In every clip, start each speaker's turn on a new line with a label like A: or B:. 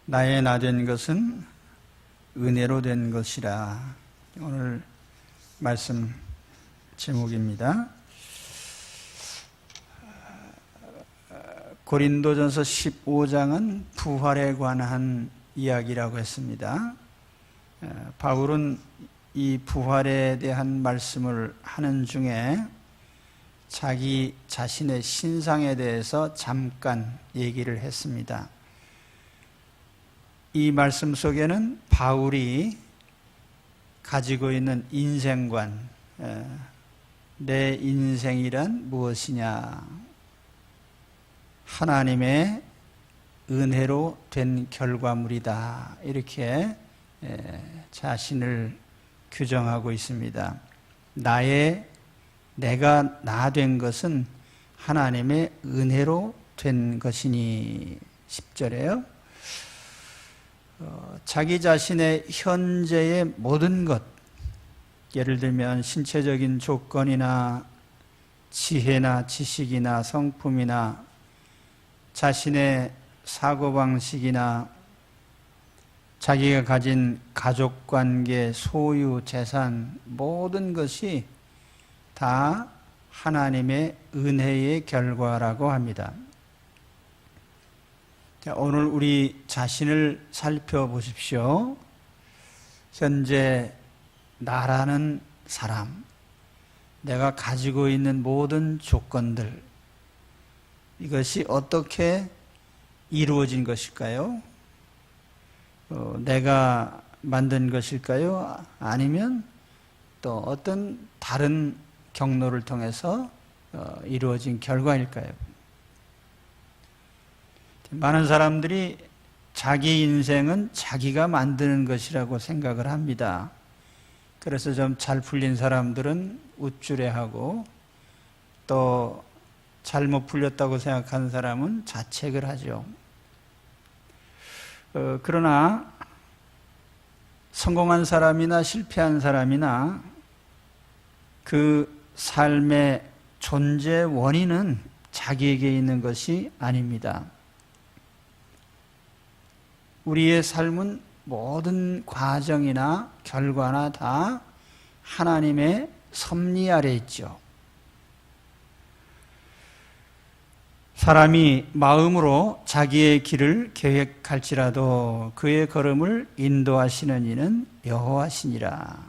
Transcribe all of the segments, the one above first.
A: 나의 나 된 것은 은혜로 된 것이라. 오늘 말씀 제목입니다. 고린도전서 15장은 부활에 관한 이야기라고 했습니다. 바울은 이 부활에 대한 말씀을 하는 중에 자기 자신의 신상에 대해서 잠깐 얘기를 했습니다. 이 말씀 속에는 바울이 가지고 있는 인생관, 내 인생이란 무엇이냐, 하나님의 은혜로 된 결과물이다, 이렇게 자신을 규정하고 있습니다. 내가 나 된 것은 하나님의 은혜로 된 것이니. 10절에요. 자기 자신의 현재의 모든 것, 예를 들면 신체적인 조건이나 지혜나 지식이나 성품이나 자신의 사고방식이나 자기가 가진 가족관계, 소유, 재산, 모든 것이 다 하나님의 은혜의 결과라고 합니다. 오늘 우리 자신을 살펴보십시오. 현재 나라는 사람, 내가 가지고 있는 모든 조건들, 이것이 어떻게 이루어진 것일까요? 내가 만든 것일까요? 아니면 또 어떤 다른 경로를 통해서 이루어진 결과일까요? 많은 사람들이 자기 인생은 자기가 만드는 것이라고 생각을 합니다. 그래서 좀 잘 풀린 사람들은 우쭐해하고, 또 잘못 풀렸다고 생각하는 사람은 자책을 하죠. 그러나 성공한 사람이나 실패한 사람이나 그 삶의 존재 원인은 자기에게 있는 것이 아닙니다. 우리의 삶은 모든 과정이나 결과나 다 하나님의 섭리 아래 있죠. 사람이 마음으로 자기의 길을 계획할지라도 그의 걸음을 인도하시는 이는 여호와시니라.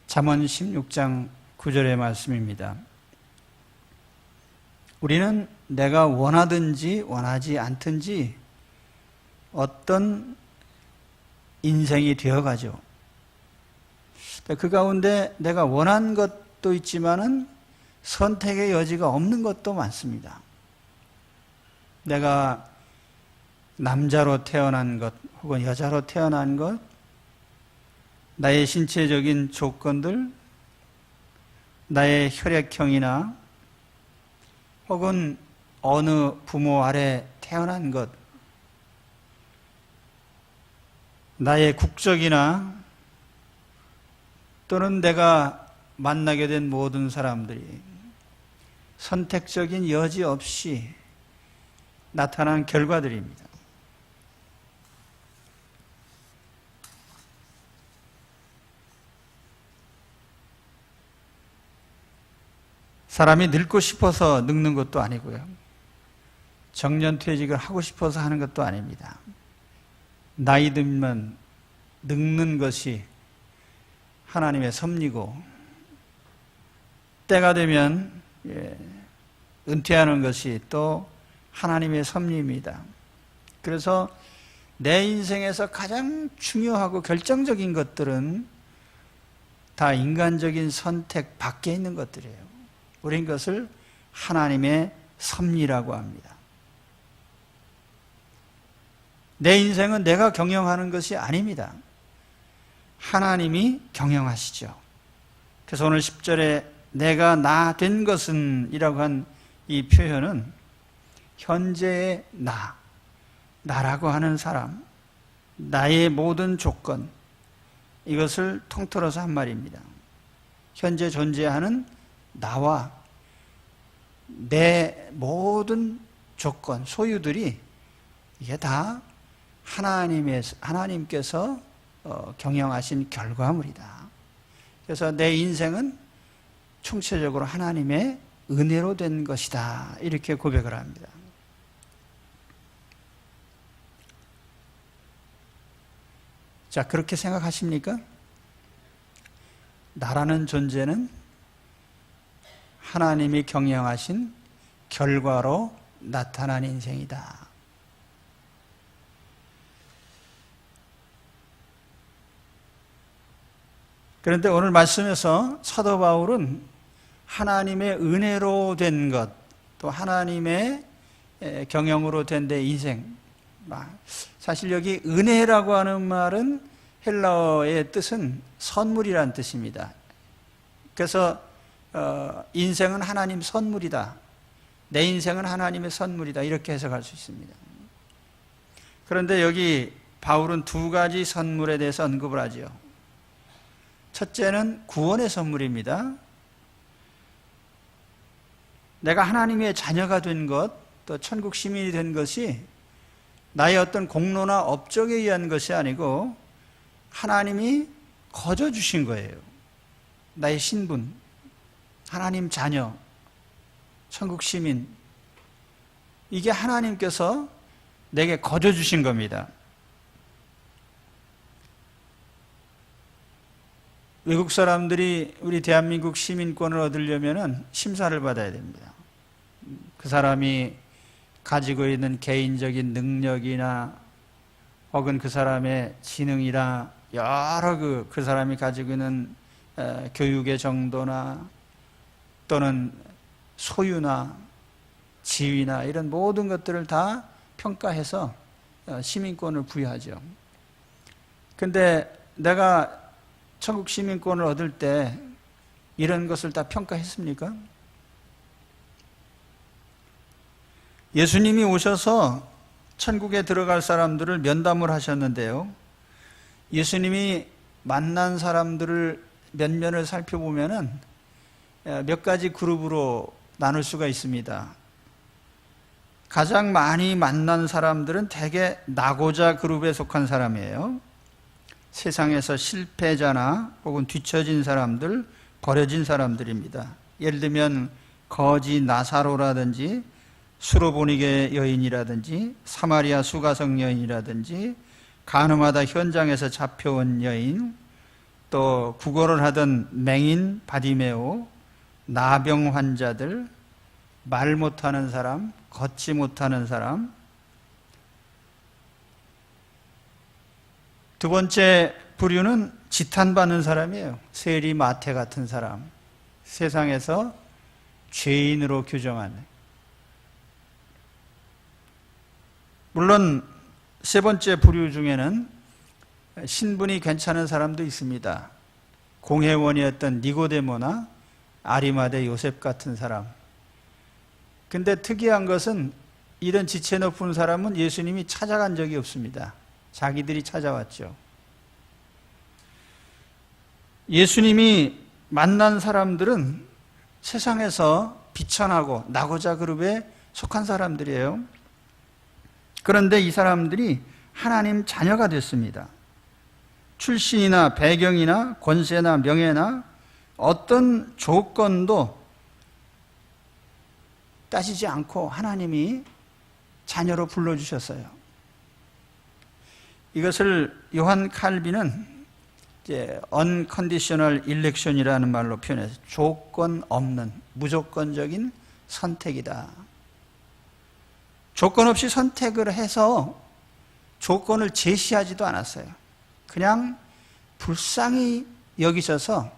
A: 잠언 16장 9절의 말씀입니다. 우리는 내가 원하든지 원하지 않든지 어떤 인생이 되어가죠. 그 가운데 내가 원한 것도 있지만은 선택의 여지가 없는 것도 많습니다. 내가 남자로 태어난 것 혹은 여자로 태어난 것, 나의 신체적인 조건들, 나의 혈액형이나 혹은 어느 부모 아래 태어난 것, 나의 국적이나 또는 내가 만나게 된 모든 사람들이 선택적인 여지 없이 나타난 결과들입니다. 사람이 늙고 싶어서 늙는 것도 아니고요, 정년퇴직을 하고 싶어서 하는 것도 아닙니다. 나이 들면 늙는 것이 하나님의 섭리고, 때가 되면 은퇴하는 것이 또 하나님의 섭리입니다. 그래서 내 인생에서 가장 중요하고 결정적인 것들은 다 인간적인 선택 밖에 있는 것들이에요. 우린 그것을 하나님의 섭리라고 합니다. 내 인생은 내가 경영하는 것이 아닙니다. 하나님이 경영하시죠. 그래서 오늘 10절에 내가 나 된 것은 이라고 한 이 표현은 현재의 나라고 하는 사람, 나의 모든 조건, 이것을 통틀어서 한 말입니다. 현재 존재하는 나와 내 모든 조건, 소유들이 이게 다 하나님께서 경영하신 결과물이다. 그래서 내 인생은 총체적으로 하나님의 은혜로 된 것이다. 이렇게 고백을 합니다. 자, 그렇게 생각하십니까? 나라는 존재는 하나님이 경영하신 결과로 나타난 인생이다. 그런데 오늘 말씀에서 사도 바울은 하나님의 은혜로 된 것, 또 하나님의 경영으로 된 내 인생. 사실 여기 은혜라고 하는 말은 헬라어의 뜻은 선물이라는 뜻입니다. 그래서 인생은 하나님 선물이다. 내 인생은 하나님의 선물이다. 이렇게 해석할 수 있습니다. 그런데 여기 바울은 두 가지 선물에 대해서 언급을 하죠. 첫째는 구원의 선물입니다. 내가 하나님의 자녀가 된 것, 또 천국 시민이 된 것이 나의 어떤 공로나 업적에 의한 것이 아니고 하나님이 거저 주신 거예요. 나의 신분, 하나님 자녀, 천국 시민, 이게 하나님께서 내게 거저 주신 겁니다. 외국 사람들이 우리 대한민국 시민권을 얻으려면 심사를 받아야 됩니다. 그 사람이 가지고 있는 개인적인 능력이나 혹은 그 사람의 지능이나 여러 그 사람이 가지고 있는 교육의 정도나 또는 소유나 지위나 이런 모든 것들을 다 평가해서 시민권을 부여하죠. 근데 내가 천국 시민권을 얻을 때 이런 것을 다 평가했습니까? 예수님이 오셔서 천국에 들어갈 사람들을 면담을 하셨는데요. 예수님이 만난 사람들을 면면을 살펴보면은 몇 가지 그룹으로 나눌 수가 있습니다. 가장 많이 만난 사람들은 대개 나고자 그룹에 속한 사람이에요. 세상에서 실패자나 혹은 뒤처진 사람들, 버려진 사람들입니다. 예를 들면 거지 나사로라든지 수로보니게 여인이라든지 사마리아 수가성 여인이라든지 간음하다 현장에서 잡혀온 여인, 또 구걸을 하던 맹인 바디메오, 나병 환자들, 말 못하는 사람, 걷지 못하는 사람. 두 번째 부류는 지탄받는 사람이에요. 세리 마태 같은 사람, 세상에서 죄인으로 규정한. 물론 세 번째 부류 중에는 신분이 괜찮은 사람도 있습니다. 공회원이었던 니고데모나 아리마대 요셉 같은 사람. 근데 특이한 것은 이런 지체 높은 사람은 예수님이 찾아간 적이 없습니다. 자기들이 찾아왔죠. 예수님이 만난 사람들은 세상에서 비천하고 나고자 그룹에 속한 사람들이에요. 그런데 이 사람들이 하나님 자녀가 됐습니다. 출신이나 배경이나 권세나 명예나 어떤 조건도 따지지 않고 하나님이 자녀로 불러주셨어요. 이것을 요한 칼빈은 이제 unconditional election이라는 말로 표현해서 조건 없는 무조건적인 선택이다. 조건 없이 선택을 해서 조건을 제시하지도 않았어요. 그냥 불쌍히 여기셔서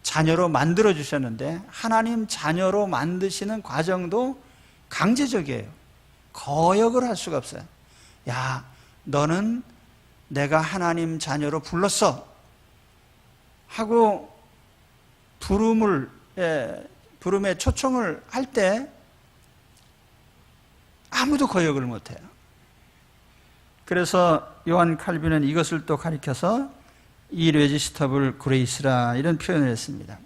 A: 자녀로 만들어 주셨는데 하나님 자녀로 만드시는 과정도 강제적이에요. 거역을 할 수가 없어요. 야, 너는 내가 하나님 자녀로 불렀어 하고 부름에 초청을 할 때 아무도 거역을 못해요. 그래서 요한 칼빈은 이것을 또 가리켜서 irresistible grace라 이런 표현을 했습니다.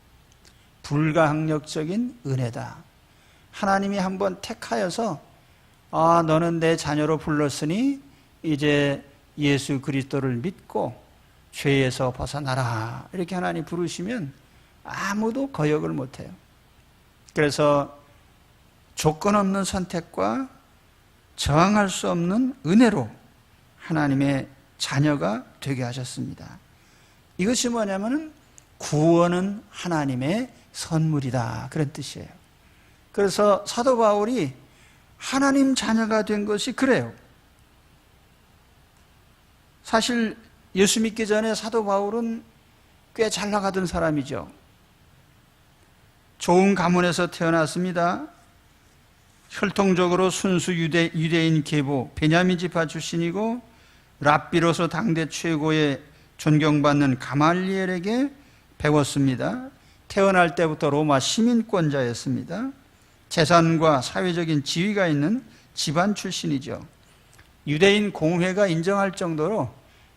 A: 불가항력적인 은혜다. 하나님이 한번 택하여서 너는 내 자녀로 불렀으니 이제 예수 그리스도를 믿고 죄에서 벗어나라 이렇게 하나님 부르시면 아무도 거역을 못해요. 그래서 조건 없는 선택과 저항할 수 없는 은혜로 하나님의 자녀가 되게 하셨습니다. 이것이 뭐냐면 구원은 하나님의 선물이다 그런 뜻이에요. 그래서 사도 바울이 하나님 자녀가 된 것이 그래요. 사실 예수 믿기 전에 사도 바울은 꽤 잘 나가던 사람이죠. 좋은 가문에서 태어났습니다. 혈통적으로 순수 유대인 계보 베냐민 지파 출신이고 랍비로서 당대 최고의 존경받는 가말리엘에게 배웠습니다. 태어날 때부터 로마 시민권자였습니다. 재산과 사회적인 지위가 있는 집안 출신이죠. 유대인 공회가 인정할 정도로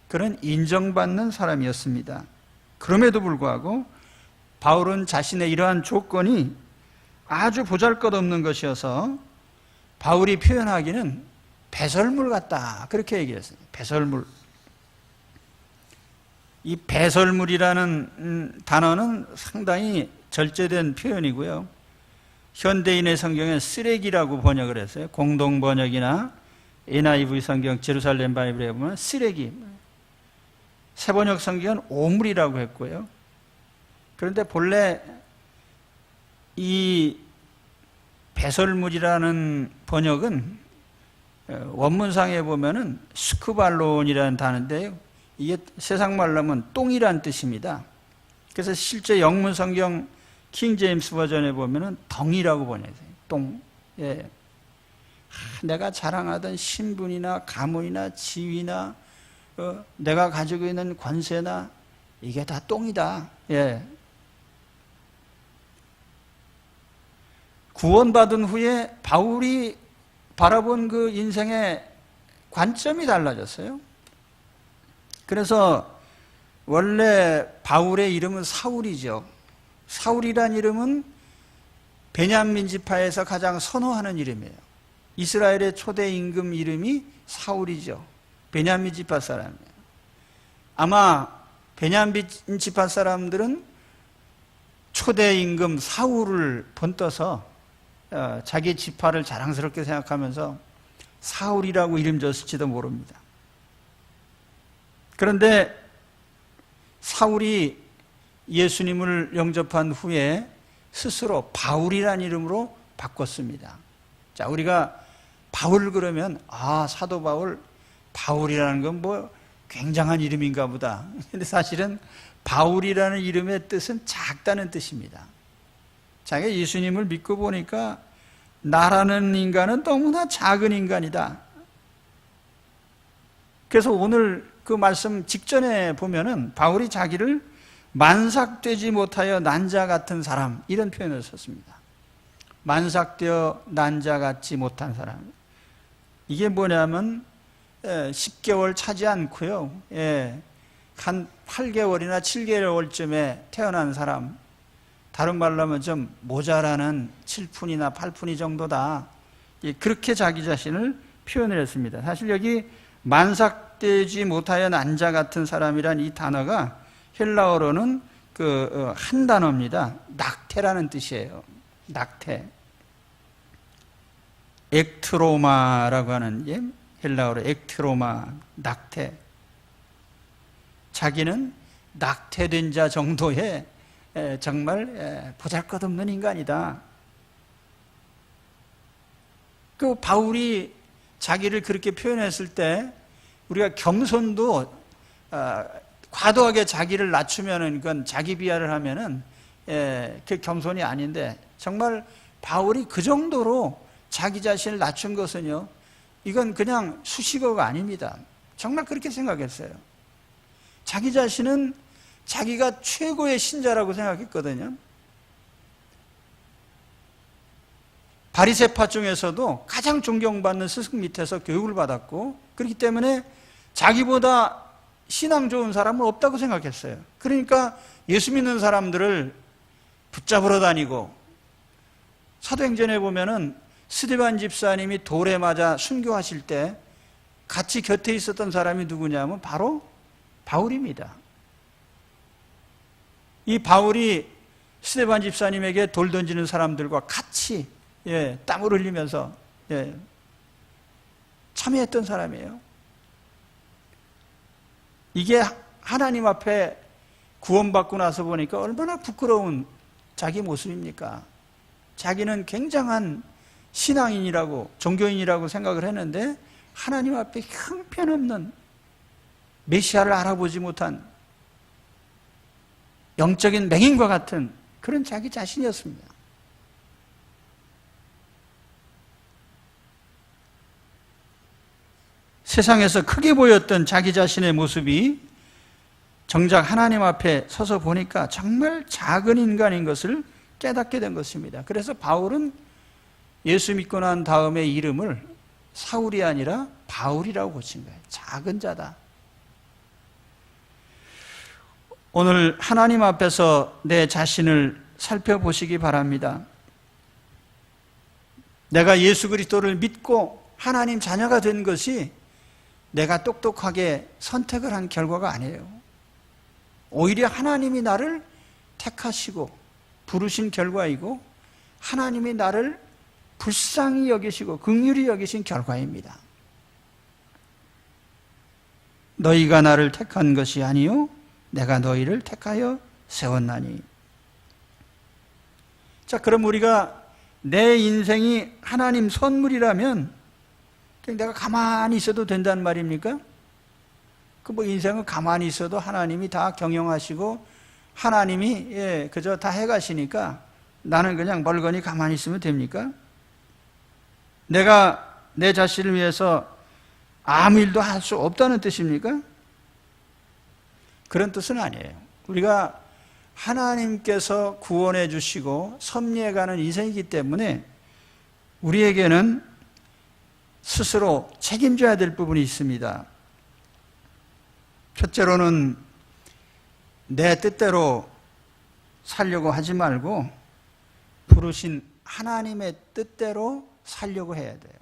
A: 그런 인정받는 사람이었습니다. 그럼에도 불구하고 바울은 자신의 이러한 조건이 아주 보잘것없는 것이어서 바울이 표현하기는 배설물 같다 그렇게 얘기했어요. 배설물. 이 배설물이라는 단어는 상당히 절제된 표현이고요. 현대인의 성경엔 쓰레기라고 번역을 했어요. 공동 번역이나 NIV 성경 제루살렘 바이블에 보면 쓰레기. 새번역 성경은 오물이라고 했고요. 그런데 본래 이 배설물이라는 번역은 원문상에 보면은 스크발론이라는 단어인데요. 이게 세상 말로 하면 똥이란 뜻입니다. 그래서 실제 영문 성경 킹 제임스 버전에 보면은 덩이라고 번역해요. 똥. 예. 내가 자랑하던 신분이나 가문이나 지위나 내가 가지고 있는 권세나 이게 다 똥이다. 예. 구원받은 후에 바울이 바라본 그 인생의 관점이 달라졌어요. 그래서 원래 바울의 이름은 사울이죠. 사울이란 이름은 베냐민 지파에서 가장 선호하는 이름이에요. 이스라엘의 초대 임금 이름이 사울이죠. 베냐민 지파 사람이에요. 아마 베냐민 지파 사람들은 초대 임금 사울을 본떠서 자기 지파를 자랑스럽게 생각하면서 사울이라고 이름 줬을지도 모릅니다. 그런데 사울이 예수님을 영접한 후에 스스로 바울이라는 이름으로 바꿨습니다. 자, 우리가 바울 그러면 사도 바울, 바울이라는 건 뭐 굉장한 이름인가 보다. 근데 사실은 바울이라는 이름의 뜻은 작다는 뜻입니다. 자기가 예수님을 믿고 보니까 나라는 인간은 너무나 작은 인간이다. 그래서 오늘 그 말씀 직전에 보면은 바울이 자기를 만삭되지 못하여 난자 같은 사람 이런 표현을 썼습니다. 만삭되어 난자 같지 못한 사람. 이게 뭐냐면 10개월 차지 않고요. 한 8개월이나 7개월쯤에 태어난 사람. 다른 말로 하면 좀 모자라는 7푼이나 8푼이 정도다. 그렇게 자기 자신을 표현을 했습니다. 사실 여기 만삭되지 못하여 난자 같은 사람이란 이 단어가 헬라어로는 한 단어입니다. 낙태라는 뜻이에요. 낙태. 액트로마라고 하는 헬라어로 액트로마, 낙태. 자기는 낙태된 자 정도의 정말 보잘것없는 인간이다. 그 바울이 자기를 그렇게 표현했을 때 우리가 겸손도 과도하게 자기를 낮추면은 그건 자기 비하를 하면은 그 겸손이 아닌데 정말 바울이 그 정도로 자기 자신을 낮춘 것은요, 이건 그냥 수식어가 아닙니다. 정말 그렇게 생각했어요. 자기 자신은 자기가 최고의 신자라고 생각했거든요. 바리새파 중에서도 가장 존경받는 스승 밑에서 교육을 받았고, 그렇기 때문에 자기보다 신앙 좋은 사람은 없다고 생각했어요. 그러니까 예수 믿는 사람들을 붙잡으러 다니고, 사도행전에 보면은 스데반 집사님이 돌에 맞아 순교하실 때 같이 곁에 있었던 사람이 누구냐면 바로 바울입니다. 이 바울이 스데반 집사님에게 돌 던지는 사람들과 같이 땀을 흘리면서 참여했던 사람이에요. 이게 하나님 앞에 구원받고 나서 보니까 얼마나 부끄러운 자기 모습입니까? 자기는 굉장한 신앙인이라고, 종교인이라고 생각을 했는데 하나님 앞에 형편없는, 메시아를 알아보지 못한 영적인 맹인과 같은 그런 자기 자신이었습니다. 세상에서 크게 보였던 자기 자신의 모습이 정작 하나님 앞에 서서 보니까 정말 작은 인간인 것을 깨닫게 된 것입니다. 그래서 바울은 예수 믿고 난 다음에 이름을 사울이 아니라 바울이라고 고친 거예요. 작은 자다. 오늘 하나님 앞에서 내 자신을 살펴보시기 바랍니다. 내가 예수 그리스도를 믿고 하나님 자녀가 된 것이 내가 똑똑하게 선택을 한 결과가 아니에요. 오히려 하나님이 나를 택하시고 부르신 결과이고 하나님이 나를 불쌍히 여기시고 긍휼히 여기신 결과입니다. 너희가 나를 택한 것이 아니요 내가 너희를 택하여 세웠나니. 자, 그럼 우리가 내 인생이 하나님 선물이라면 내가 가만히 있어도 된다는 말입니까? 그 뭐 인생은 가만히 있어도 하나님이 다 경영하시고 하나님이 그저 다 해가시니까 나는 그냥 멀거니 가만히 있으면 됩니까? 내가 내 자신을 위해서 아무 일도 할 수 없다는 뜻입니까? 그런 뜻은 아니에요. 우리가 하나님께서 구원해 주시고 섭리해 가는 인생이기 때문에 우리에게는 스스로 책임져야 될 부분이 있습니다. 첫째로는 내 뜻대로 살려고 하지 말고 부르신 하나님의 뜻대로 살려고 해야 돼요.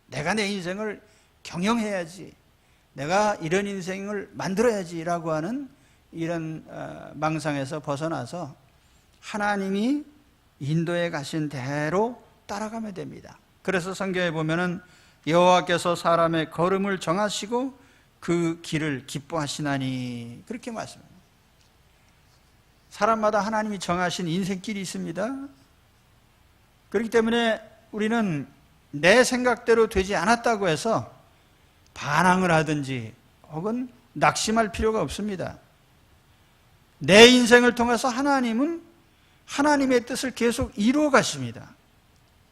A: 내가 내 인생을 경영해야지, 내가 이런 인생을 만들어야지라고 하는 이런 망상에서 벗어나서 하나님이 인도해 가신 대로 따라가면 됩니다. 그래서 성경에 보면은 여호와께서 사람의 걸음을 정하시고 그 길을 기뻐하시나니 그렇게 말씀합니다. 사람마다 하나님이 정하신 인생길이 있습니다. 그렇기 때문에 우리는 내 생각대로 되지 않았다고 해서 반항을 하든지 혹은 낙심할 필요가 없습니다. 내 인생을 통해서 하나님은 하나님의 뜻을 계속 이루어 가십니다.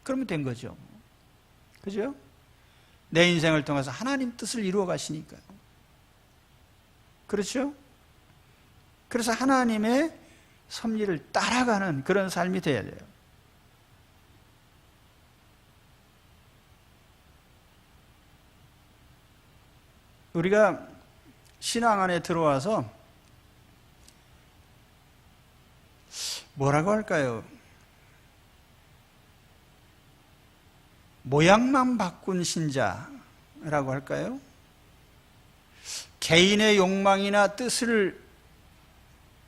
A: 그러면 된 거죠. 그죠? 내 인생을 통해서 하나님 뜻을 이루어 가시니까요. 그렇죠? 그래서 하나님의 섭리를 따라가는 그런 삶이 되어야 돼요. 우리가 신앙 안에 들어와서 뭐라고 할까요? 모양만 바꾼 신자라고 할까요? 개인의 욕망이나 뜻을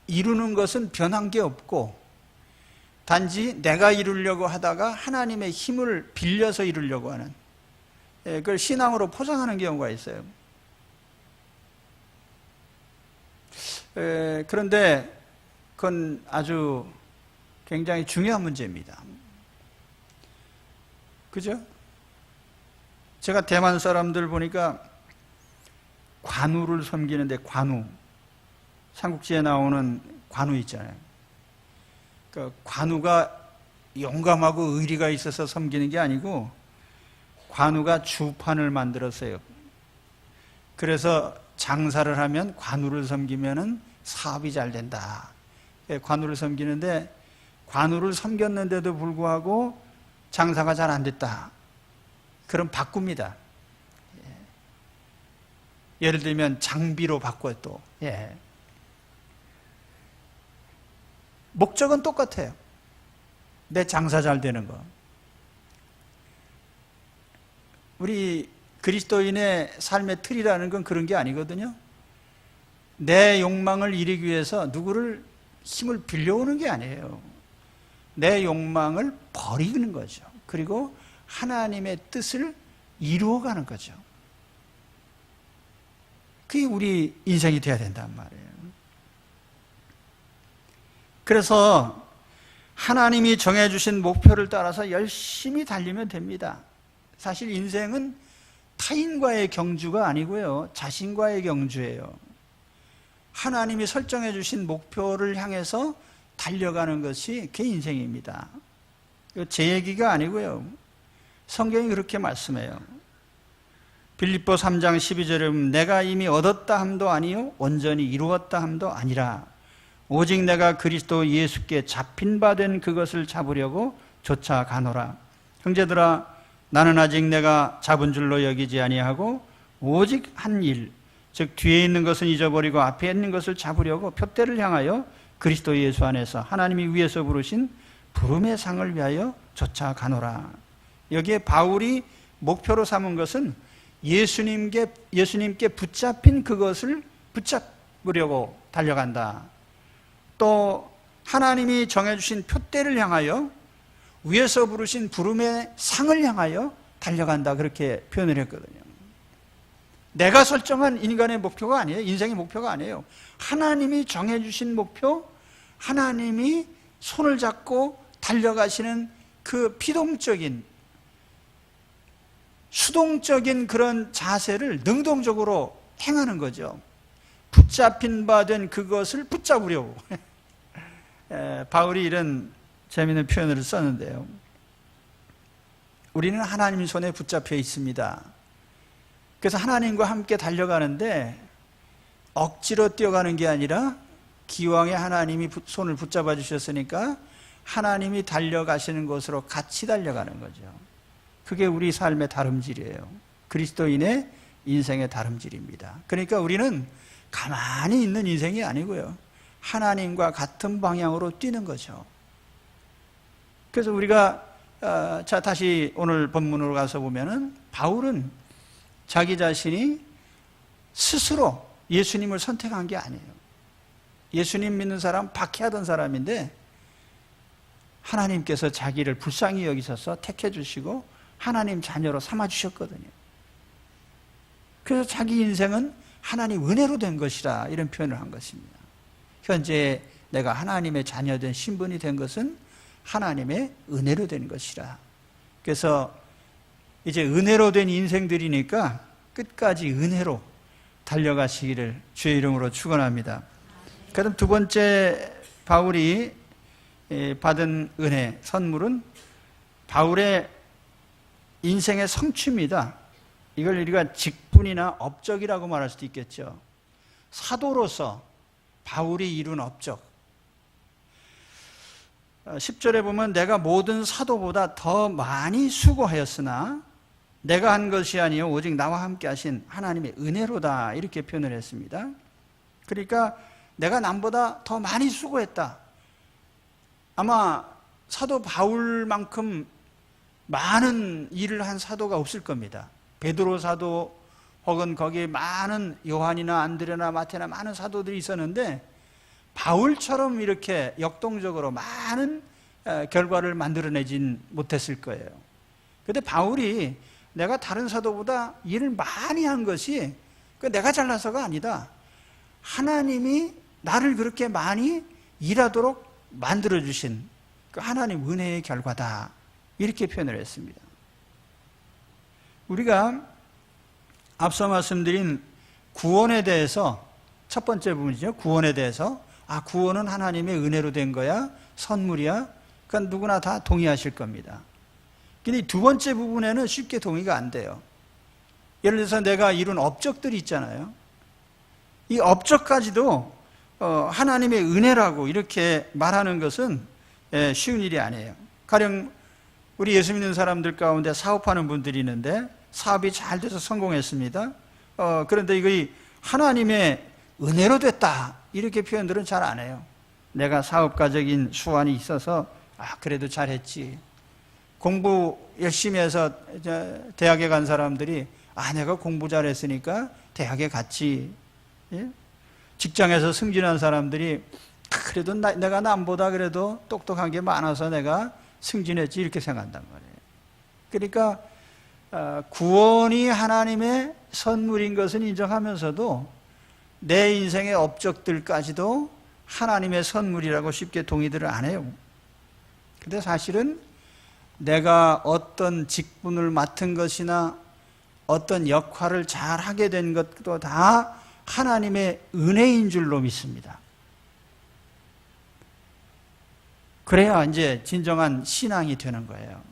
A: 이루는 것은 변한 게 없고 단지 내가 이루려고 하다가 하나님의 힘을 빌려서 이루려고 하는, 그걸 신앙으로 포장하는 경우가 있어요. 그런데 그건 아주 굉장히 중요한 문제입니다. 그죠? 제가 대만 사람들 보니까 관우를 섬기는데, 관우, 삼국지에 나오는 관우 있잖아요. 그러니까 관우가 용감하고 의리가 있어서 섬기는 게 아니고 관우가 주판을 만들었어요. 그래서 장사를 하면 관우를 섬기면 사업이 잘 된다. 관우를 섬기는데 관우를 섬겼는데도 불구하고 장사가 잘 안 됐다. 그럼 바꿉니다. 예를 들면 장비로 바꿔 또. 목적은 똑같아요. 내 장사 잘 되는 거. 우리 그리스도인의 삶의 틀이라는 건 그런 게 아니거든요. 내 욕망을 이루기 위해서 누구를 힘을 빌려오는 게 아니에요. 내 욕망을 버리는 거죠. 그리고 하나님의 뜻을 이루어가는 거죠. 그게 우리 인생이 돼야 된단 말이에요. 그래서 하나님이 정해주신 목표를 따라서 열심히 달리면 됩니다. 사실 인생은 타인과의 경주가 아니고요, 자신과의 경주예요. 하나님이 설정해 주신 목표를 향해서 달려가는 것이 그게 인생입니다. 제 얘기가 아니고요, 성경이 그렇게 말씀해요. 빌립보 3장 12절에 보면 내가 이미 얻었다 함도 아니요 온전히 이루었다 함도 아니라 오직 내가 그리스도 예수께 잡힌 바 된 그것을 잡으려고 쫓아가노라. 형제들아, 나는 아직 내가 잡은 줄로 여기지 아니하고 오직 한 일, 즉 뒤에 있는 것은 잊어버리고 앞에 있는 것을 잡으려고 표대를 향하여 그리스도 예수 안에서 하나님이 위에서 부르신 부름의 상을 위하여 쫓아가노라. 여기에 바울이 목표로 삼은 것은 예수님께 붙잡힌 그것을 붙잡으려고 달려간다. 또 하나님이 정해주신 표대를 향하여 위에서 부르신 부름의 상을 향하여 달려간다, 그렇게 표현을 했거든요. 내가 설정한 인간의 목표가 아니에요. 인생의 목표가 아니에요. 하나님이 정해주신 목표, 하나님이 손을 잡고 달려가시는 그 피동적인, 수동적인 그런 자세를 능동적으로 행하는 거죠. 붙잡힌 바 된 그것을 붙잡으려고. 바울이 이런 재미있는 표현을 썼는데요. 우리는 하나님 손에 붙잡혀 있습니다. 그래서 하나님과 함께 달려가는데 억지로 뛰어가는 게 아니라 기왕에 하나님이 손을 붙잡아 주셨으니까 하나님이 달려가시는 곳으로 같이 달려가는 거죠. 그게 우리 삶의 다름질이에요. 그리스도인의 인생의 다름질입니다. 그러니까 우리는 가만히 있는 인생이 아니고요, 하나님과 같은 방향으로 뛰는 거죠. 그래서 우리가 다시 오늘 본문으로 가서 보면은 바울은 자기 자신이 스스로 예수님을 선택한 게 아니에요. 예수님 믿는 사람 박해하던 사람인데 하나님께서 자기를 불쌍히 여기셔서 택해 주시고 하나님 자녀로 삼아 주셨거든요. 그래서 자기 인생은 하나님 은혜로 된 것이라 이런 표현을 한 것입니다. 현재 내가 하나님의 자녀된 신분이 된 것은 하나님의 은혜로 된 것이라. 그래서 이제 은혜로 된 인생들이니까 끝까지 은혜로 달려가시기를 주의 이름으로 축원합니다. 그럼 두 번째 바울이 받은 은혜, 선물은 바울의 인생의 성취입니다. 이걸 우리가 직분이나 업적이라고 말할 수도 있겠죠. 사도로서 바울이 이룬 업적. 10절에 보면 내가 모든 사도보다 더 많이 수고하였으나 내가 한 것이 아니요 오직 나와 함께 하신 하나님의 은혜로다, 이렇게 표현을 했습니다. 그러니까 내가 남보다 더 많이 수고했다. 아마 사도 바울만큼 많은 일을 한 사도가 없을 겁니다. 베드로 사도 혹은 거기에 많은 요한이나 안드레나 마태나 많은 사도들이 있었는데 바울처럼 이렇게 역동적으로 많은 결과를 만들어내진 못했을 거예요. 그런데 바울이 내가 다른 사도보다 일을 많이 한 것이 내가 잘나서가 아니다. 하나님이 나를 그렇게 많이 일하도록 만들어주신 그 하나님 은혜의 결과다, 이렇게 표현을 했습니다. 우리가 앞서 말씀드린 구원에 대해서 첫 번째 부분이죠. 구원에 대해서 구원은 하나님의 은혜로 된 거야, 선물이야, 그건 누구나 다 동의하실 겁니다. 근데 두 번째 부분에는 쉽게 동의가 안 돼요. 예를 들어서 내가 이룬 업적들이 있잖아요. 이 업적까지도 하나님의 은혜라고 이렇게 말하는 것은 쉬운 일이 아니에요. 가령 우리 예수 믿는 사람들 가운데 사업하는 분들이 있는데 사업이 잘 돼서 성공했습니다. 그런데 이거 하나님의 은혜로 됐다, 이렇게 표현들은 잘 안 해요. 내가 사업가적인 수완이 있어서 그래도 잘했지. 공부 열심히 해서 대학에 간 사람들이 내가 공부 잘했으니까 대학에 갔지. 예? 직장에서 승진한 사람들이 그래도 내가 남보다 그래도 똑똑한 게 많아서 내가 승진했지 이렇게 생각한단 말이에요. 그러니까 구원이 하나님의 선물인 것은 인정하면서도 내 인생의 업적들까지도 하나님의 선물이라고 쉽게 동의들을 안 해요. 근데 사실은 내가 어떤 직분을 맡은 것이나 어떤 역할을 잘 하게 된 것도 다 하나님의 은혜인 줄로 믿습니다. 그래야 이제 진정한 신앙이 되는 거예요.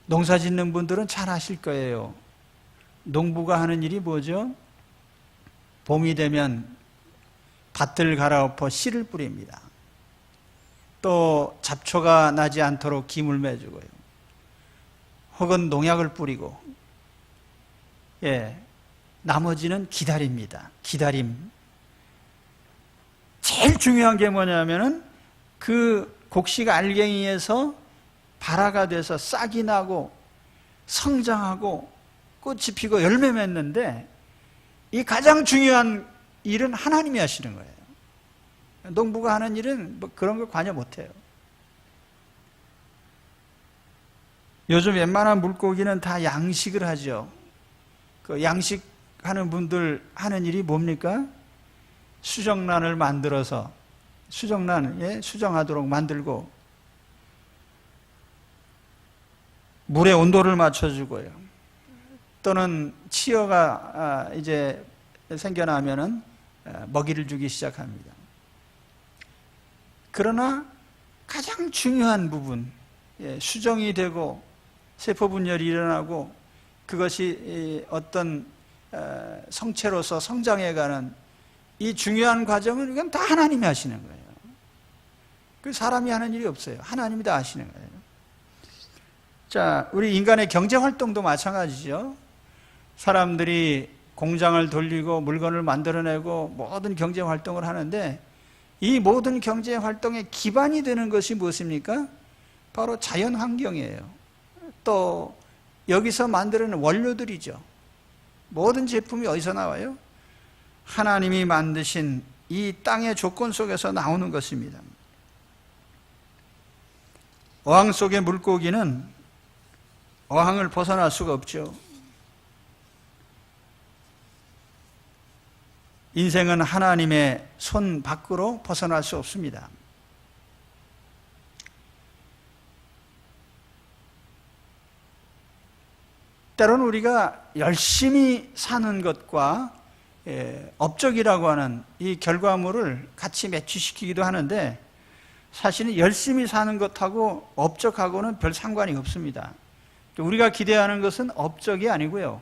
A: 농사 짓는 분들은 잘 아실 거예요. 농부가 하는 일이 뭐죠? 봄이 되면 밭을 갈아엎어 씨를 뿌립니다. 또 잡초가 나지 않도록 김을 매주고요. 혹은 농약을 뿌리고, 나머지는 기다립니다. 기다림. 제일 중요한 게 뭐냐면은 그 곡식 알갱이에서 발화가 돼서 싹이 나고 성장하고 꽃이 피고 열매 맺는데 이 가장 중요한 일은 하나님이 하시는 거예요. 농부가 하는 일은 뭐 그런 거 관여 못해요. 요즘 웬만한 물고기는 다 양식을 하죠. 그 양식하는 분들 하는 일이 뭡니까? 수정란을 만들어서 수정하도록 만들고 물의 온도를 맞춰주고요. 또는 치어가 이제 생겨나면은 먹이를 주기 시작합니다. 그러나 가장 중요한 부분, 수정이 되고 세포 분열이 일어나고 그것이 어떤 성체로서 성장해가는 이 중요한 과정은 이건 다 하나님이 하시는 거예요. 그 사람이 하는 일이 없어요. 하나님이 다 하시는 거예요. 자, 우리 인간의 경제 활동도 마찬가지죠. 사람들이 공장을 돌리고 물건을 만들어내고 모든 경제 활동을 하는데 이 모든 경제 활동의 기반이 되는 것이 무엇입니까? 바로 자연 환경이에요. 또 여기서 만드는 원료들이죠. 모든 제품이 어디서 나와요? 하나님이 만드신 이 땅의 조건 속에서 나오는 것입니다. 어항 속의 물고기는 어항을 벗어날 수가 없죠. 인생은 하나님의 손 밖으로 벗어날 수 없습니다. 때로는 우리가 열심히 사는 것과 업적이라고 하는 이 결과물을 같이 매치시키기도 하는데 사실은 열심히 사는 것하고 업적하고는 별 상관이 없습니다. 우리가 기대하는 것은 업적이 아니고요.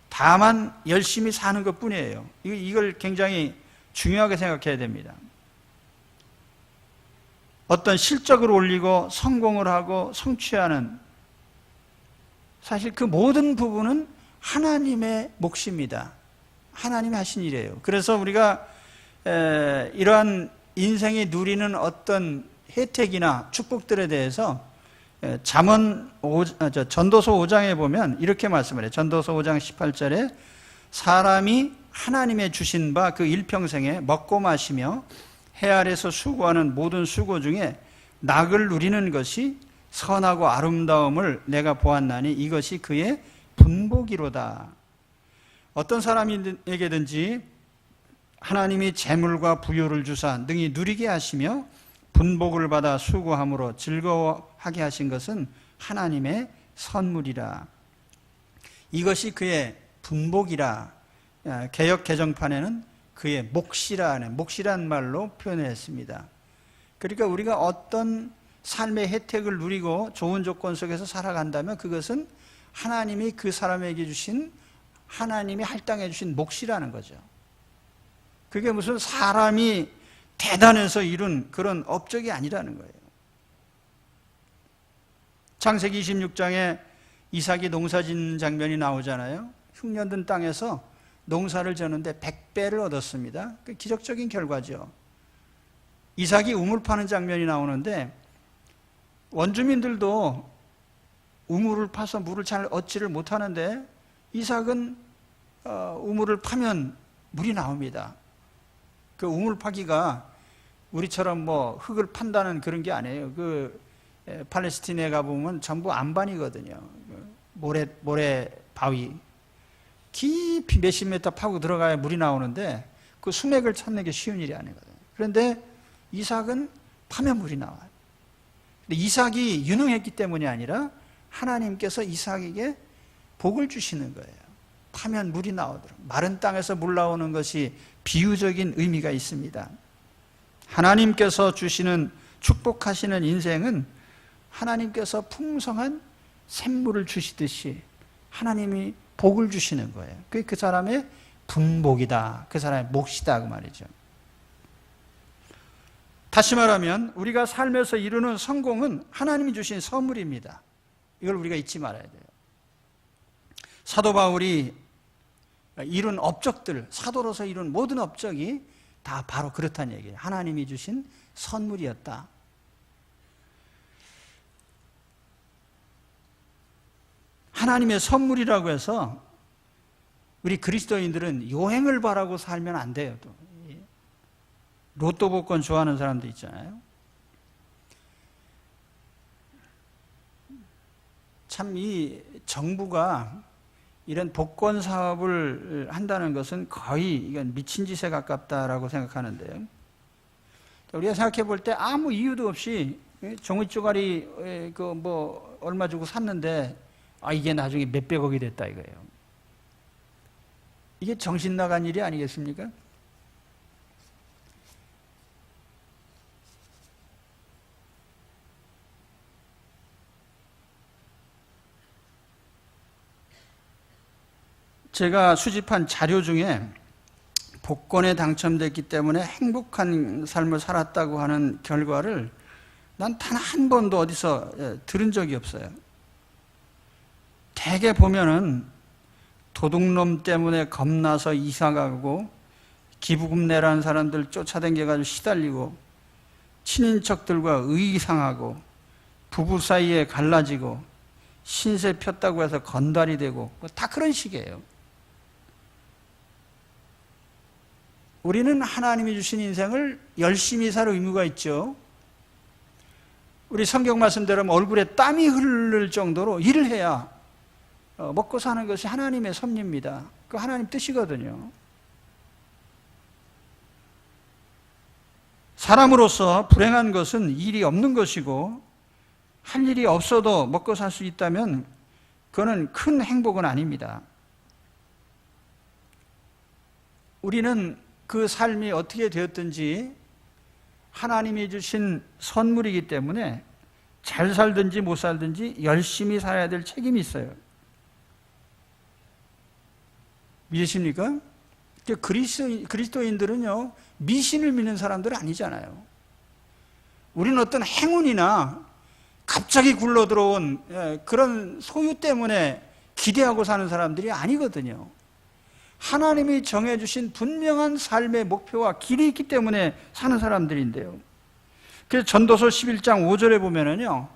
A: 다만 열심히 사는 것뿐이에요. 이걸 굉장히 중요하게 생각해야 됩니다. 어떤 실적을 올리고 성공을 하고 성취하는 사실 그 모든 부분은 하나님의 몫입니다. 하나님이 하신 일이에요. 그래서 우리가 이러한 인생이 누리는 어떤 혜택이나 축복들에 대해서 전도서 5장에 보면 이렇게 말씀을 해요. 전도서 5장 18절에 사람이 하나님의 주신 바 그 일평생에 먹고 마시며 해 아래서 수고하는 모든 수고 중에 낙을 누리는 것이 선하고 아름다움을 내가 보았나니 이것이 그의 분복이로다. 어떤 사람에게든지 하나님이 재물과 부요를 주사 능히 누리게 하시며 분복을 받아 수고함으로 즐거워하게 하신 것은 하나님의 선물이라. 이것이 그의 분복이라. 개역 개정판에는 그의 몫이란 말로 표현했습니다. 그러니까 우리가 어떤 삶의 혜택을 누리고 좋은 조건 속에서 살아간다면 그것은 하나님이 그 사람에게 주신 하나님이 할당해 주신 몫이라는 거죠. 그게 무슨 사람이 대단해서 이룬 그런 업적이 아니라는 거예요. 창세기 26장에 이삭이 농사 짓는 장면이 나오잖아요. 흉년든 땅에서 농사를 졌는데 100배를 얻었습니다. 그 기적적인 결과죠. 이삭이 우물 파는 장면이 나오는데 원주민들도 우물을 파서 물을 잘 얻지를 못하는데 이삭은 우물을 파면 물이 나옵니다. 그 우물 파기가 우리처럼 뭐 흙을 판다는 그런 게 아니에요. 그 팔레스티나에 가보면 전부 안반이거든요. 모래 바위 깊이 몇십 미터 파고 들어가야 물이 나오는데 그 수맥을 찾는 게 쉬운 일이 아니거든요. 그런데 이삭은 파면 물이 나와요. 근데 이삭이 유능했기 때문이 아니라 하나님께서 이삭에게 복을 주시는 거예요. 파면 물이 나오도록. 마른 땅에서 물 나오는 것이 비유적인 의미가 있습니다. 하나님께서 주시는 축복하시는 인생은 하나님께서 풍성한 샘물을 주시듯이 하나님이 복을 주시는 거예요. 그게 그 사람의 분복이다. 그 사람의 몫이다. 그 말이죠. 다시 말하면 우리가 삶에서 이루는 성공은 하나님이 주신 선물입니다. 이걸 우리가 잊지 말아야 돼요. 사도 바울이 이룬 업적들, 사도로서 이룬 모든 업적이 다 바로 그렇다는 얘기예요. 하나님이 주신 선물이었다. 하나님의 선물이라고 해서 우리 그리스도인들은 요행을 바라고 살면 안 돼요. 또 로또 복권 좋아하는 사람도 있잖아요. 참 이 정부가 이런 복권 사업을 한다는 것은 거의 이건 미친 짓에 가깝다라고 생각하는데요. 우리가 생각해 볼 때 아무 이유도 없이 종이 쪼가리 그 뭐 얼마 주고 샀는데 이게 나중에 몇백억이 됐다 이거예요. 이게 정신 나간 일이 아니겠습니까? 제가 수집한 자료 중에 복권에 당첨됐기 때문에 행복한 삶을 살았다고 하는 결과를 난 단 한 번도 어디서 들은 적이 없어요. 대개 보면은 도둑놈 때문에 겁나서 이사가고 기부금 내라는 사람들 쫓아다녀가지고 시달리고 친인척들과 의상하고 부부 사이에 갈라지고 신세 폈다고 해서 건달이 되고 다 그런 식이에요. 우리는 하나님이 주신 인생을 열심히 살 의무가 있죠. 우리 성경 말씀대로 얼굴에 땀이 흐를 정도로 일을 해야 먹고 사는 것이 하나님의 섭리입니다. 그 하나님 뜻이거든요. 사람으로서 불행한 것은 일이 없는 것이고 할 일이 없어도 먹고 살 수 있다면 그거는 큰 행복은 아닙니다. 우리는 그 삶이 어떻게 되었든지 하나님이 주신 선물이기 때문에 잘 살든지 못 살든지 열심히 살아야 될 책임이 있어요. 믿으십니까? 그리스도인들은요, 미신을 믿는 사람들은 아니잖아요. 우리는 어떤 행운이나 갑자기 굴러 들어온 그런 소유 때문에 기대하고 사는 사람들이 아니거든요. 하나님이 정해주신 분명한 삶의 목표와 길이 있기 때문에 사는 사람들인데요. 그래서 전도서 11장 5절에 보면은요,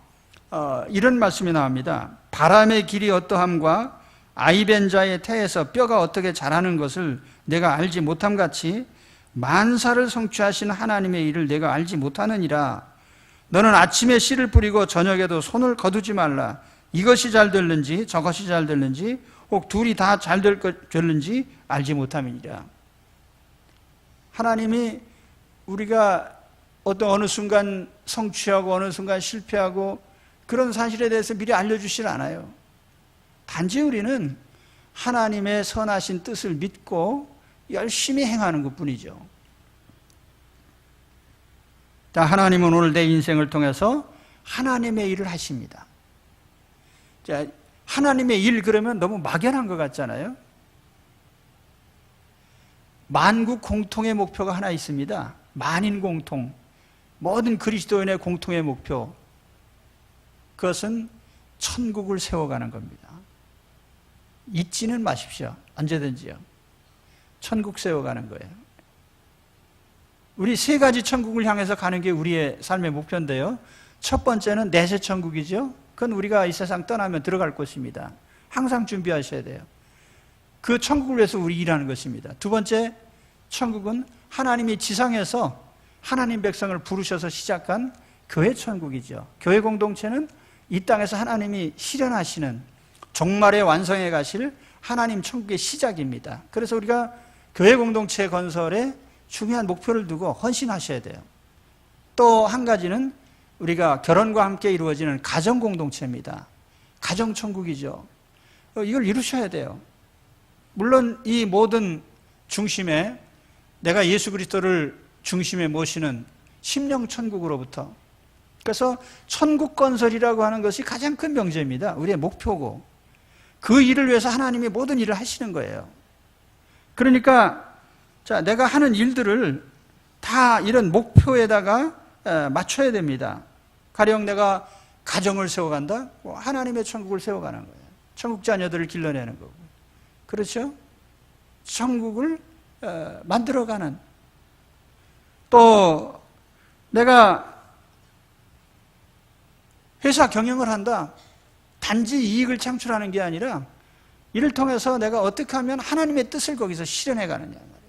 A: 이런 말씀이 나옵니다. 바람의 길이 어떠함과 아이벤 자의 태에서 뼈가 어떻게 자라는 것을 내가 알지 못함 같이 만사를 성취하신 하나님의 일을 내가 알지 못하느니라. 너는 아침에 씨를 뿌리고 저녁에도 손을 거두지 말라. 이것이 잘 될는지 저것이 잘 될는지 혹 둘이 다 잘 될는지 알지 못함이니라. 하나님이 우리가 어느 순간 성취하고 어느 순간 실패하고 그런 사실에 대해서 미리 알려주질 않아요. 단지 우리는 하나님의 선하신 뜻을 믿고 열심히 행하는 것뿐이죠. 하나님은 오늘 내 인생을 통해서 하나님의 일을 하십니다. 자, 하나님의 일 그러면 너무 막연한 것 같잖아요. 만국 공통의 목표가 하나 있습니다. 만인 공통, 모든 그리스도인의 공통의 목표, 그것은 천국을 세워가는 겁니다. 잊지는 마십시오. 언제든지요. 천국 세워가는 거예요. 우리 세 가지 천국을 향해서 가는 게 우리의 삶의 목표인데요. 첫 번째는 내세 천국이죠. 그건 우리가 이 세상 떠나면 들어갈 곳입니다. 항상 준비하셔야 돼요. 그 천국을 위해서 우리 일하는 것입니다. 두 번째 천국은 하나님이 지상에서 하나님 백성을 부르셔서 시작한 교회 천국이죠. 교회 공동체는 이 땅에서 하나님이 실현하시는 종말에 완성해 가실 하나님 천국의 시작입니다. 그래서 우리가 교회 공동체 건설에 중요한 목표를 두고 헌신하셔야 돼요. 또 한 가지는 우리가 결혼과 함께 이루어지는 가정 공동체입니다. 가정 천국이죠. 이걸 이루셔야 돼요. 물론 이 모든 중심에 내가 예수 그리스도를 중심에 모시는 심령 천국으로부터, 그래서 천국 건설이라고 하는 것이 가장 큰 명제입니다. 우리의 목표고 그 일을 위해서 하나님이 모든 일을 하시는 거예요. 그러니까 자, 내가 하는 일들을 다 이런 목표에다가 맞춰야 됩니다. 가령 내가 가정을 세워간다? 하나님의 천국을 세워가는 거예요. 천국 자녀들을 길러내는 거고. 그렇죠? 천국을 만들어가는. 또 내가 회사 경영을 한다. 단지 이익을 창출하는 게 아니라 이를 통해서 내가 어떻게 하면 하나님의 뜻을 거기서 실현해 가느냐 말이에요.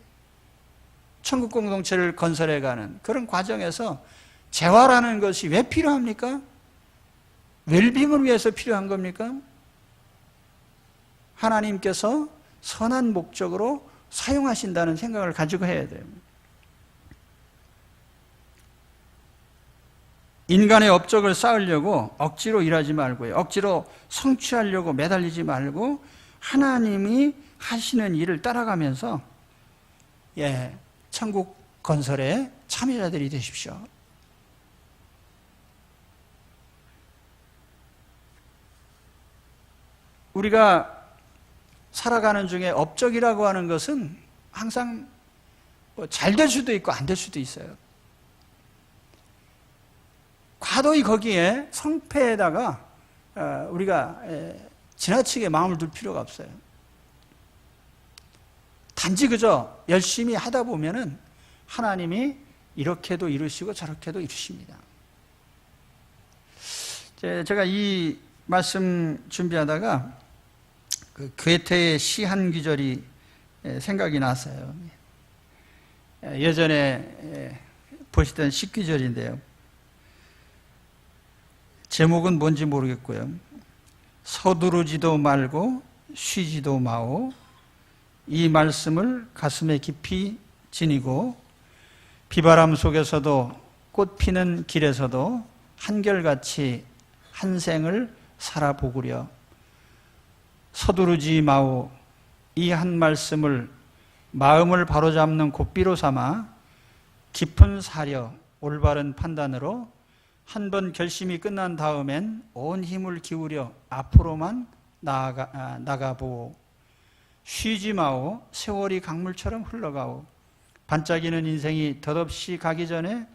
A: 천국 공동체를 건설해 가는 그런 과정에서 재화라는 것이 왜 필요합니까? 웰빙을 위해서 필요한 겁니까? 하나님께서 선한 목적으로 사용하신다는 생각을 가지고 해야 돼요. 인간의 업적을 쌓으려고 억지로 일하지 말고요. 억지로 성취하려고 매달리지 말고 하나님이 하시는 일을 따라가면서 천국 건설에 참여자들이 되십시오. 우리가 살아가는 중에 업적이라고 하는 것은 항상 잘 될 수도 있고 안 될 수도 있어요. 과도히 거기에 성패에다가 우리가 지나치게 마음을 둘 필요가 없어요. 단지 그저 열심히 하다 보면은 하나님이 이렇게도 이루시고 저렇게도 이루십니다. 제가 이 말씀 준비하다가 그 괴테의 시 한 구절이 생각이 났어요. 예전에 보시던 식귀절인데요. 제목은 뭔지 모르겠고요. 서두르지도 말고 쉬지도 마오. 이 말씀을 가슴에 깊이 지니고 비바람 속에서도 꽃 피는 길에서도 한결같이 한 생을 살아보구려. 서두르지 마오. 이 한 말씀을 마음을 바로잡는 고삐로 삼아 깊은 사려 올바른 판단으로 한 번 결심이 끝난 다음엔 온 힘을 기울여 앞으로만 나가보오. 쉬지 마오. 세월이 강물처럼 흘러가오. 반짝이는 인생이 덧없이 가기 전에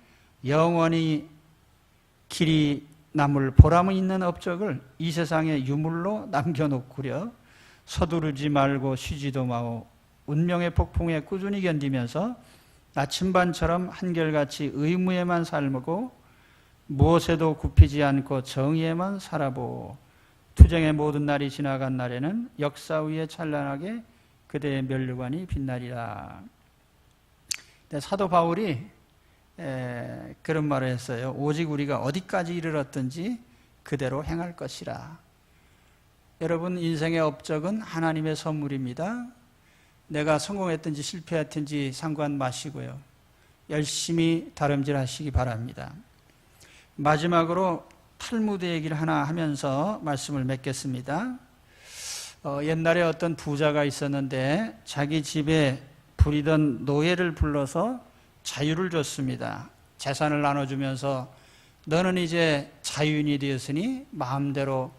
A: 영원히 길이 남을 보람 있는 업적을 이 세상에 유물로 남겨놓구려. 서두르지 말고 쉬지도 마오. 운명의 폭풍에 꾸준히 견디면서 나침반처럼 한결같이 의무에만 살고 무엇에도 굽히지 않고 정의에만 살아보오. 투쟁의 모든 날이 지나간 날에는 역사 위에 찬란하게 그대의 면류관이 빛나리라. 사도 바울이 그런 말을 했어요. 오직 우리가 어디까지 이르렀든지 그대로 행할 것이라. 여러분, 인생의 업적은 하나님의 선물입니다. 내가 성공했든지 실패했든지 상관 마시고요. 열심히 다름질하시기 바랍니다. 마지막으로 탈무드 얘기를 하나 하면서 말씀을 맺겠습니다. 옛날에 어떤 부자가 있었는데 자기 집에 부리던 노예를 불러서 자유를 줬습니다. 재산을 나눠주면서 너는 이제 자유인이 되었으니 마음대로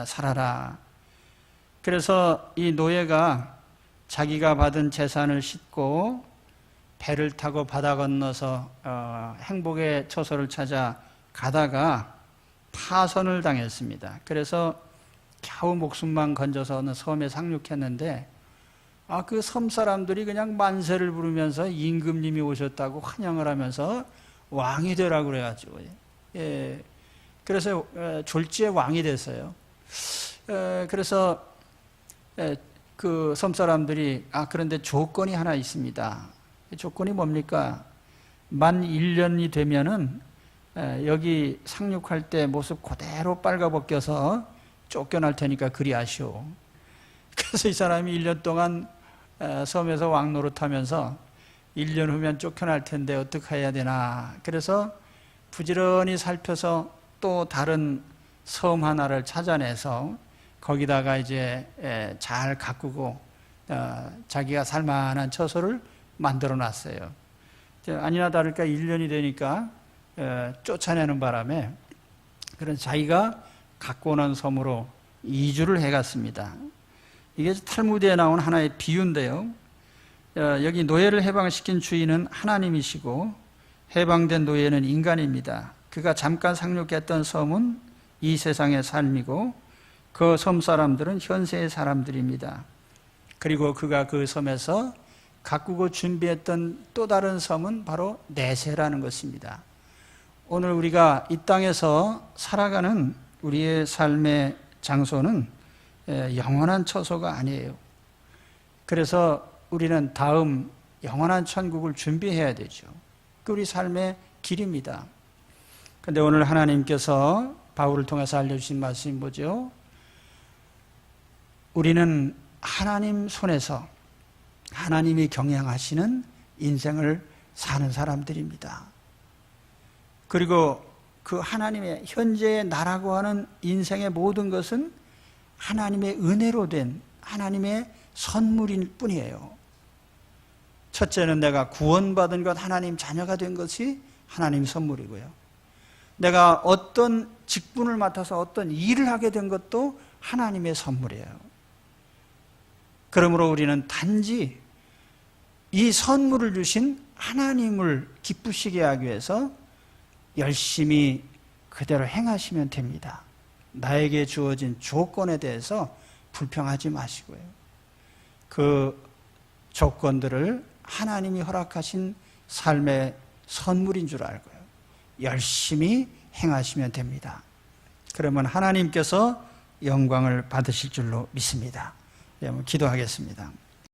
A: 살아라. 그래서 이 노예가 자기가 받은 재산을 싣고 배를 타고 바다 건너서 행복의 처소를 찾아 가다가 파선을 당했습니다. 그래서 겨우 목숨만 건져서 어느 섬에 상륙했는데 그 섬 사람들이 그냥 만세를 부르면서 임금님이 오셨다고 환영을 하면서 왕이 되라고 그래가지고, 예. 그래서 졸지에 왕이 됐어요. 그래서 그 섬 사람들이 그런데 조건이 하나 있습니다. 조건이 뭡니까? 만 1년이 되면은 여기 상륙할 때 모습 그대로 빨가벗겨서 쫓겨날 테니까 그리하시오. 그래서 이 사람이 1년 동안 섬에서 왕 노릇하면서 1년 후면 쫓겨날 텐데 어떻게 해야 되나. 그래서 부지런히 살펴서 또 다른 섬 하나를 찾아내서 거기다가 이제 잘 가꾸고 자기가 살만한 처소를 만들어 놨어요. 아니나 다를까 1년이 되니까 쫓아내는 바람에 그런 자기가 갖고 오는 섬으로 이주를 해갔습니다. 이게 탈무드에 나온 하나의 비유인데요. 여기 노예를 해방시킨 주인은 하나님이시고 해방된 노예는 인간입니다. 그가 잠깐 상륙했던 섬은 이 세상의 삶이고 그 섬 사람들은 현세의 사람들입니다. 그리고 그가 그 섬에서 가꾸고 준비했던 또 다른 섬은 바로 내세라는 것입니다. 오늘 우리가 이 땅에서 살아가는 우리의 삶의 장소는 영원한 처소가 아니에요. 그래서 우리는 다음 영원한 천국을 준비해야 되죠. 그 우리 삶의 길입니다. 그런데 오늘 하나님께서 바울을 통해서 알려주신 말씀이 뭐죠? 우리는 하나님 손에서 하나님이 경영하시는 인생을 사는 사람들입니다. 그리고 그 하나님의 현재의 나라고 하는 인생의 모든 것은 하나님의 은혜로 된 하나님의 선물일 뿐이에요. 첫째는 내가 구원받은 것, 하나님 자녀가 된 것이 하나님 선물이고요. 내가 어떤 직분을 맡아서 어떤 일을 하게 된 것도 하나님의 선물이에요. 그러므로 우리는 단지 이 선물을 주신 하나님을 기쁘시게 하기 위해서 열심히 그대로 행하시면 됩니다. 나에게 주어진 조건에 대해서 불평하지 마시고요. 그 조건들을 하나님이 허락하신 삶의 선물인 줄 알고요. 열심히 행하시면 됩니다. 그러면 하나님께서 영광을 받으실 줄로 믿습니다. 네, 한번 기도하겠습니다.